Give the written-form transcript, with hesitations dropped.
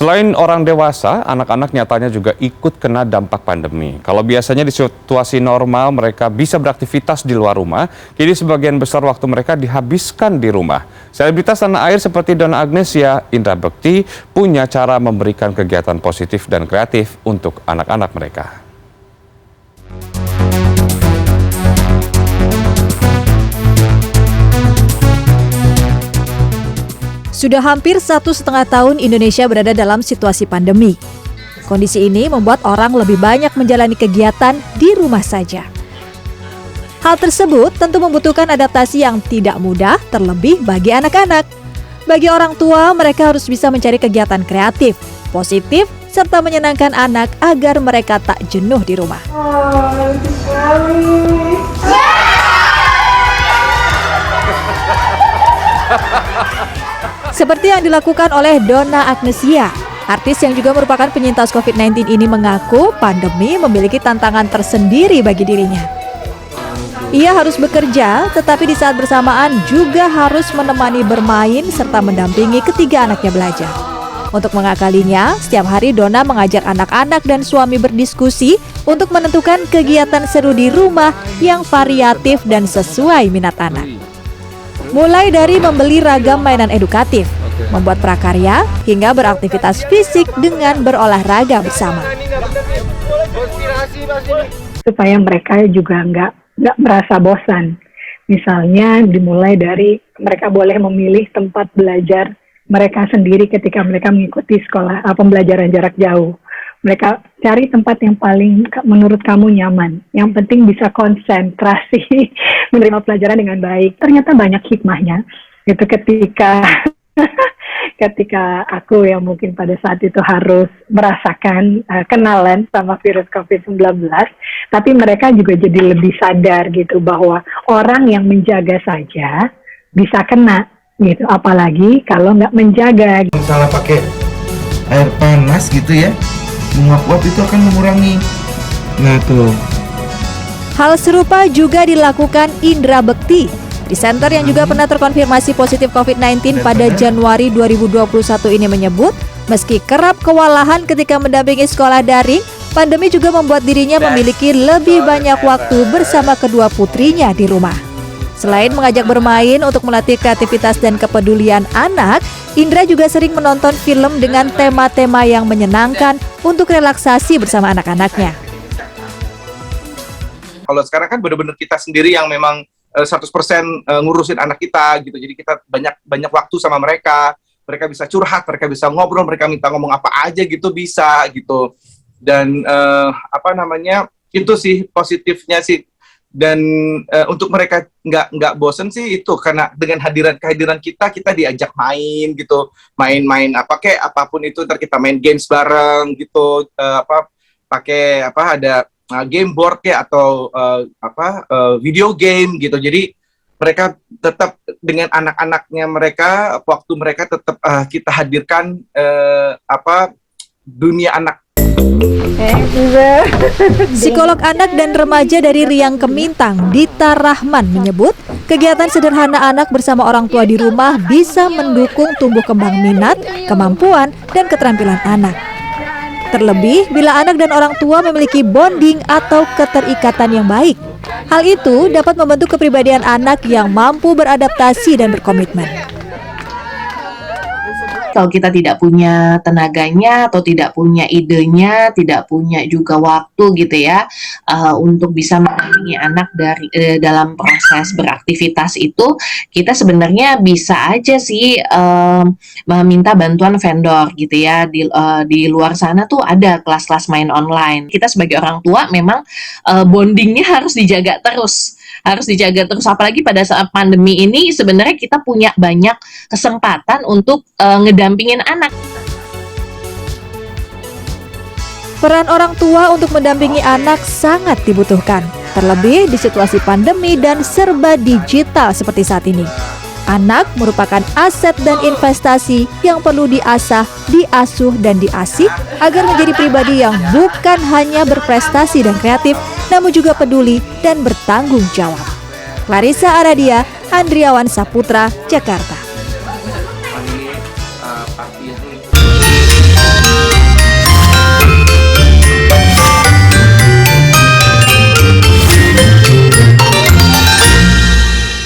Selain orang dewasa, anak-anak nyatanya juga ikut kena dampak pandemi. Kalau biasanya di situasi normal mereka bisa beraktivitas di luar rumah, kini sebagian besar waktu mereka dihabiskan di rumah. Selebritas tanah air seperti Donna Agnesia, Indra Bekti punya cara memberikan kegiatan positif dan kreatif untuk anak-anak mereka. Sudah hampir 1,5 tahun Indonesia berada dalam situasi pandemi. Kondisi ini membuat orang lebih banyak menjalani kegiatan di rumah saja. Hal tersebut tentu membutuhkan adaptasi yang tidak mudah, terlebih bagi anak-anak. Bagi orang tua, mereka harus bisa mencari kegiatan kreatif, positif, serta menyenangkan anak agar mereka tak jenuh di rumah. Seperti yang dilakukan oleh Donna Agnesia, artis yang juga merupakan penyintas COVID-19 ini mengaku pandemi memiliki tantangan tersendiri bagi dirinya. Ia harus bekerja, tetapi di saat bersamaan juga harus menemani bermain serta mendampingi ketiga anaknya belajar. Untuk mengakalinya, setiap hari Donna mengajak anak-anak dan suami berdiskusi untuk menentukan kegiatan seru di rumah yang variatif dan sesuai minat anak. Mulai dari membeli ragam mainan edukatif, membuat prakarya, hingga beraktivitas fisik dengan berolahraga bersama. Supaya mereka juga nggak merasa bosan. Misalnya dimulai dari mereka boleh memilih tempat belajar mereka sendiri ketika mereka mengikuti sekolah pembelajaran jarak jauh. Mereka cari tempat yang paling menurut kamu nyaman. Yang penting bisa konsentrasi menerima pelajaran dengan baik. Ternyata banyak hikmahnya. Itu ketika aku yang mungkin pada saat itu harus merasakan kenalan sama virus COVID-19, tapi mereka juga jadi lebih sadar gitu bahwa orang yang menjaga saja bisa kena gitu, apalagi kalau nggak menjaga. Misalnya pakai air panas gitu ya, menguap-uap itu akan mengurangi. Nah tuh. Hal serupa juga dilakukan Indra Bekti, presenter yang juga pernah terkonfirmasi positif COVID-19 pada Januari 2021 ini menyebut, meski kerap kewalahan ketika mendampingi sekolah daring, pandemi juga membuat dirinya memiliki lebih banyak waktu bersama kedua putrinya di rumah. Selain mengajak bermain untuk melatih kreativitas dan kepedulian anak, Indra juga sering menonton film dengan tema-tema yang menyenangkan untuk relaksasi bersama anak-anaknya. Kalau sekarang kan benar-benar kita sendiri yang memang 100% ngurusin anak kita gitu. Jadi kita banyak waktu sama mereka. Mereka bisa curhat, mereka bisa ngobrol, mereka minta ngomong apa aja gitu bisa gitu. Dan itu sih positifnya sih. Dan untuk mereka nggak bosen sih itu karena dengan kehadiran kita diajak main gitu, main apapun itu, ntar kita main games bareng gitu, ada game board ya atau video game gitu. Jadi mereka tetap dengan anak-anaknya mereka, waktu mereka tetap kita hadirkan dunia anak. Psikolog anak dan remaja dari Riang Kemintang, Dita Rahman menyebut, kegiatan sederhana anak bersama orang tua di rumah bisa mendukung tumbuh kembang minat, kemampuan, dan keterampilan anak. Terlebih bila anak dan orang tua memiliki bonding atau keterikatan yang baik. Hal itu dapat membentuk kepribadian anak yang mampu beradaptasi dan berkomitmen. Kalau kita tidak punya tenaganya atau tidak punya idenya, tidak punya juga waktu gitu ya, untuk bisa mendampingi anak dalam proses beraktivitas itu, kita sebenarnya bisa aja sih meminta bantuan vendor gitu ya. Di luar sana tuh ada kelas-kelas main online. Kita sebagai orang tua memang bondingnya harus dijaga terus. Apalagi pada saat pandemi ini sebenarnya kita punya banyak kesempatan untuk ngedampingin anak. Peran orang tua untuk mendampingi anak sangat dibutuhkan, terlebih di situasi pandemi dan serba digital seperti saat ini. Anak merupakan aset dan investasi yang perlu diasah, diasuh, dan diasih agar menjadi pribadi yang bukan hanya berprestasi dan kreatif, namun juga peduli dan bertanggung jawab. Clarissa Aradia, Andriawan Saputra, Jakarta.